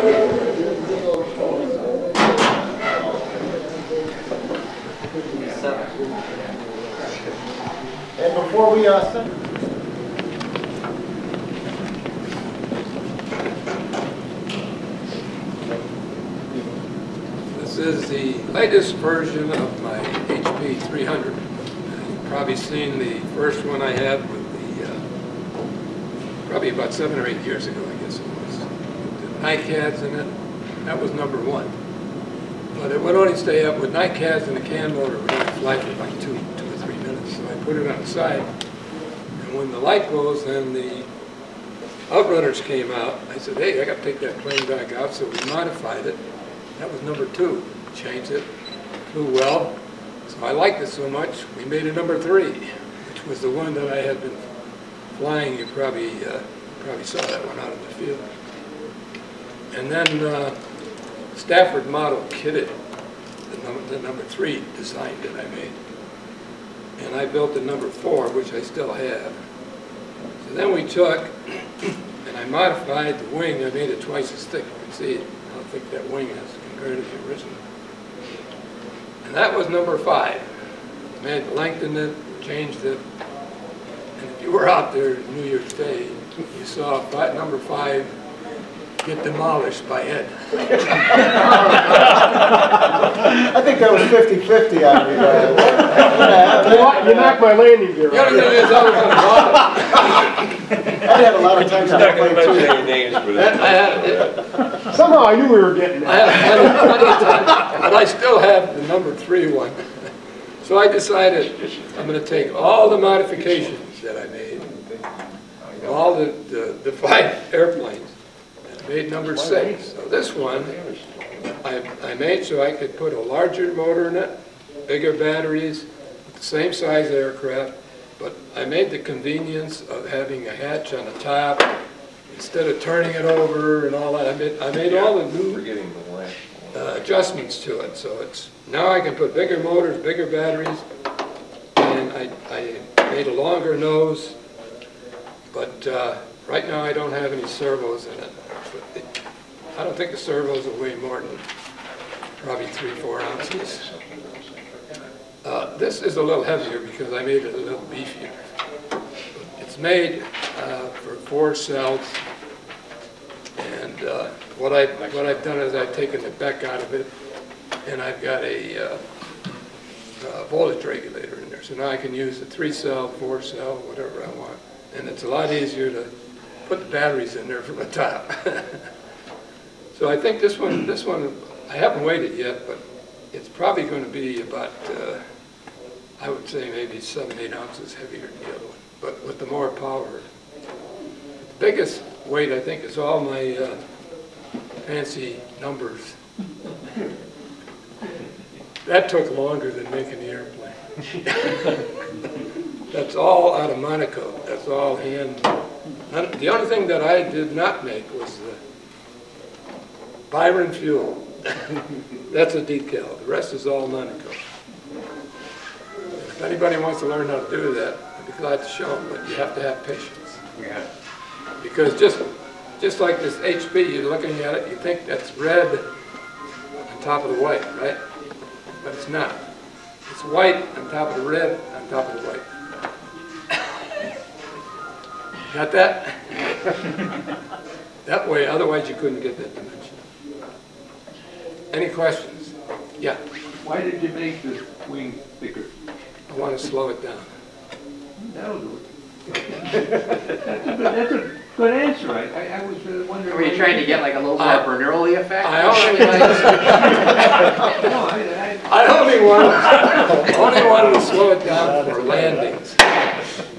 And before we This is the latest version of my HP 300. You've probably seen the first one I had with the, probably about 7 or 8 years ago, I guess it was. The NiCads in it, that was number 1. But it would only stay up with NiCads and the can motor would only fly for like 2 or 3 minutes. So I put it on the side. And when the light goes and the Outrunners came out, I said, hey, I got to take that plane back out. So we modified it. That was number 2. Changed it. Flew well. So I liked it so much, we made it number 3, which was the one that I had been flying. You probably saw that one out in the field. And then Stafford Model kitted the number 3 design that I made. And I built the number 4, which I still have. So then we took, and I modified the wing. I made it twice as thick. You can see how thick that wing is compared to the original. And that was number 5. Man, lengthened it, changed it. And if you were out there New Year's Day, you saw number 5 get demolished by Ed. I think that was 50-50 on you guys. You knocked my landing gear off. I had a lot of times I played too. Names, but Somehow I knew we were getting I there. had plenty of time, but I still have the number 3 one. So I decided I'm going to take all the modifications that I made, all the 5 airplanes, and made number 6. So this one I made so I could put a larger motor in it, bigger batteries, the same size aircraft, but I made the convenience of having a hatch on the top instead of turning it over and all that. I made all the new adjustments to it, so it's now I can put bigger motors, bigger batteries, and I made a longer nose, but right now I don't have any servos in it. I don't think the servos will weigh more than probably 3-4 ounces. This is a little heavier because I made it a little beefier. It's made for 4 cells, and what I've done is I've taken the back out of it, and I've got a voltage regulator in there. So now I can use a 3-cell, 4-cell, whatever I want, and it's a lot easier to put the batteries in there from the top. So I think this one, I haven't weighed it yet, but it's probably going to be about, I would say maybe 7-8 ounces heavier than the other one, but with the more power. The biggest weight, I think, is all my fancy numbers. That took longer than making the airplane. That's all out of Monaco. That's all hand. The only thing that I did not make was the Byron fuel. That's a decal. The rest is all Monaco. If anybody wants to learn how to do that, I'd be glad to show them, but you have to have patience. yeah. Because just like this HP, you're looking at it, you think that's red on top of the white, right? But it's not. It's white on top of the red on top of the white. Got that? That way, otherwise you couldn't get that dimension. Any questions? Yeah. Why did you make the wing thicker? I want to slow it down. That'll do it. That's a good answer. I was wondering. Were you trying to get like a little more Bernoulli effect? I only wanted to slow it down for landings.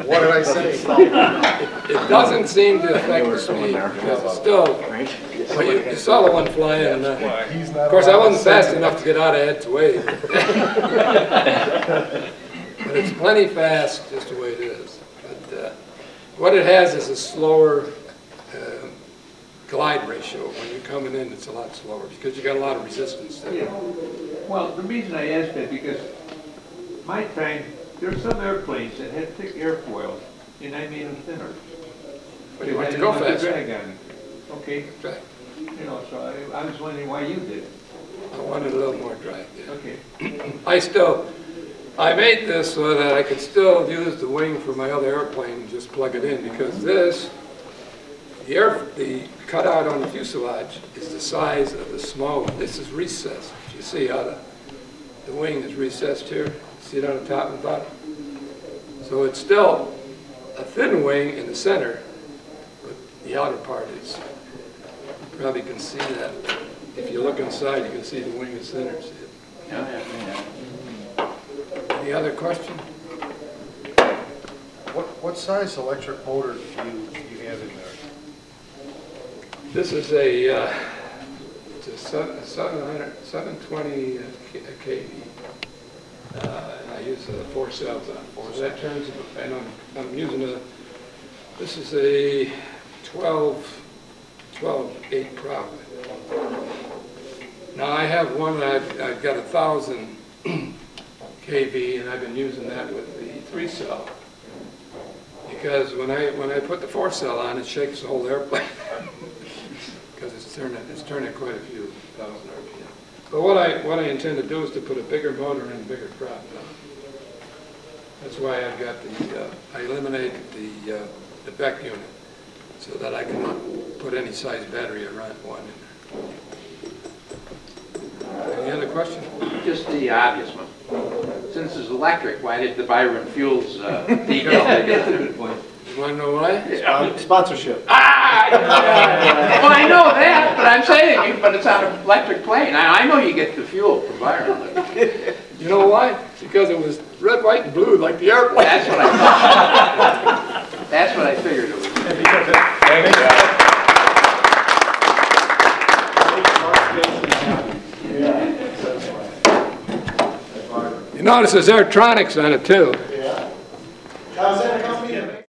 What did I say? It doesn't seem to affect the speed because it's still. Well, you saw the one flying, and of course I wasn't fast enough to get out of Ed's way. But it's plenty fast just the way it is. But what it has is a slower glide ratio. When you're coming in, it's a lot slower because you got a lot of resistance there. Yeah. Well, the reason I asked that because my time, there are some airplanes that had thick airfoils, and I made them thinner. But you want to go faster. Drag on it. Okay. Right. You know, so I was wondering why you did it. I wanted a little more drag there. Okay. I made this so that I could still use the wing for my other airplane and just plug it in, because this, the cutout on the fuselage is the size of the small one. This is recessed. You see how the wing is recessed here? See it on the top and bottom? So it's still a thin wing in the center, but the outer part is, you probably can see that. If you look inside, you can see the wing is thinner. See it? Yeah. Any other question? What size electric motor do you have in there? This is it's a 720 kV, and I use 4 cells on it. So that turns, and I'm using this is a 12-8 probably. Now I have one that I've got 1,000 kV, and I've been using that with the 3-cell. Because when I put the 4-cell on, it shakes the whole airplane. Because it's turning quite a few thousand RPM. But what I intend to do is to put a bigger motor and a bigger prop down. That's why I've got I eliminated the Beck unit, so that I can put any size battery around one in there. Any other questions? Just the obvious one. Since it's electric, why did the Byron Fuels decal? That's a good point. You want to know why? Sponsorship. Well, I know that, but I'm saying, but it's on an electric plane. I know you get the fuel from Byron. You know why? Because it was red, white, and blue like the airplane. That's what I thought. That's what I figured it was. Thanks, guys. You notice there's electronics on it too. Yeah. Now, is that a company that makes